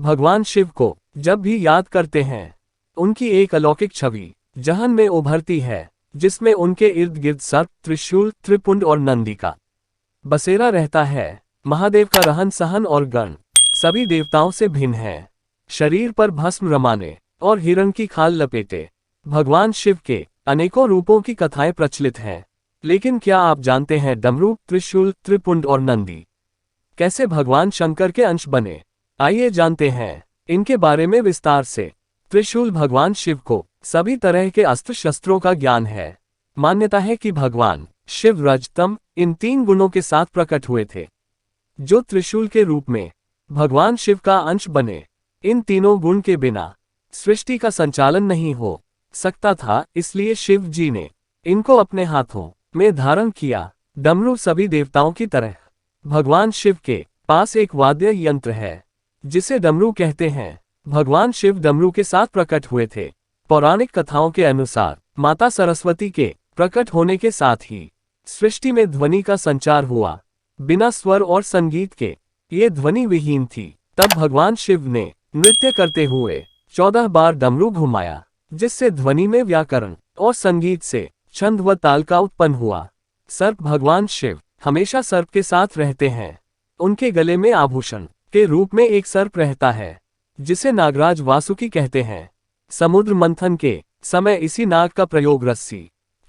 भगवान शिव को जब भी याद करते हैं, उनकी एक अलौकिक छवि जहन में उभरती है, जिसमें उनके इर्द गिर्द सर्प, त्रिशूल, त्रिपुंड और नंदी का बसेरा रहता है। महादेव का रहन सहन और गण सभी देवताओं से भिन्न है। शरीर पर भस्म रमाने और हिरण की खाल लपेटे भगवान शिव के अनेकों रूपों की कथाएं प्रचलित हैं। लेकिन क्या आप जानते हैं डमरू, त्रिशूल, त्रिपुंड और नंदी कैसे भगवान शंकर के अंश बने? आइए जानते हैं इनके बारे में विस्तार से। त्रिशूल भगवान शिव को सभी तरह के अस्त्र शस्त्रों का ज्ञान है। मान्यता है कि भगवान शिव रजतम इन 3 गुणों के साथ प्रकट हुए थे, जो त्रिशूल के रूप में भगवान शिव का अंश बने। इन तीनों गुण के बिना सृष्टि का संचालन नहीं हो सकता था, इसलिए शिव जी ने इनको अपने हाथों में धारण किया। डमरू सभी देवताओं की तरह भगवान शिव के पास एक वाद्य यंत्र है, जिसे डमरू कहते हैं। भगवान शिव डमरू के साथ प्रकट हुए थे। पौराणिक कथाओं के अनुसार माता सरस्वती के प्रकट होने के साथ ही सृष्टि में ध्वनि का संचार हुआ। बिना स्वर और संगीत के ये ध्वनि विहीन थी। तब भगवान शिव ने नृत्य करते हुए 14 बार डमरू घुमाया, जिससे ध्वनि में व्याकरण और संगीत से छंद व ताल का उत्पन्न हुआ। सर्प भगवान शिव हमेशा सर्प के साथ रहते हैं। उनके गले में आभूषण के रूप में एक सर्प रहता है, जिसे नागराज वासुकी कहते हैं। समुद्र मंथन के समय इसी नाग का प्रयोग रस्सी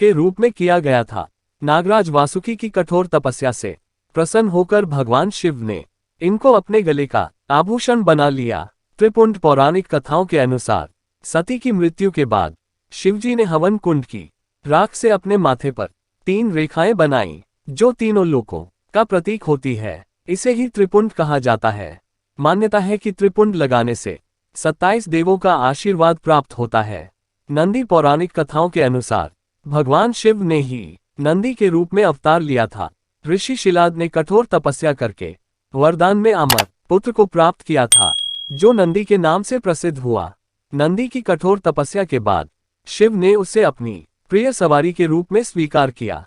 के रूप में किया गया था। नागराज वासुकी की कठोर तपस्या से प्रसन्न होकर भगवान शिव ने इनको अपने गले का आभूषण बना लिया। त्रिपुंड पौराणिक कथाओं के अनुसार सती की मृत्यु के बाद शिवजी ने हवन कुंड की राख से अपने माथे पर 3 रेखाएं बनाई, जो तीनों लोकों का प्रतीक होती है। इसे ही त्रिपुंड कहा जाता है। मान्यता है कि त्रिपुंड लगाने से 27 देवों का आशीर्वाद प्राप्त होता है। नंदी पौराणिक कथाओं के अनुसार भगवान शिव ने ही नंदी के रूप में अवतार लिया था। ऋषि शिलाद ने कठोर तपस्या करके वरदान में अमर पुत्र को प्राप्त किया था, जो नंदी के नाम से प्रसिद्ध हुआ। नंदी की कठोर तपस्या के बाद शिव ने उसे अपनी प्रिय सवारी के रूप में स्वीकार किया।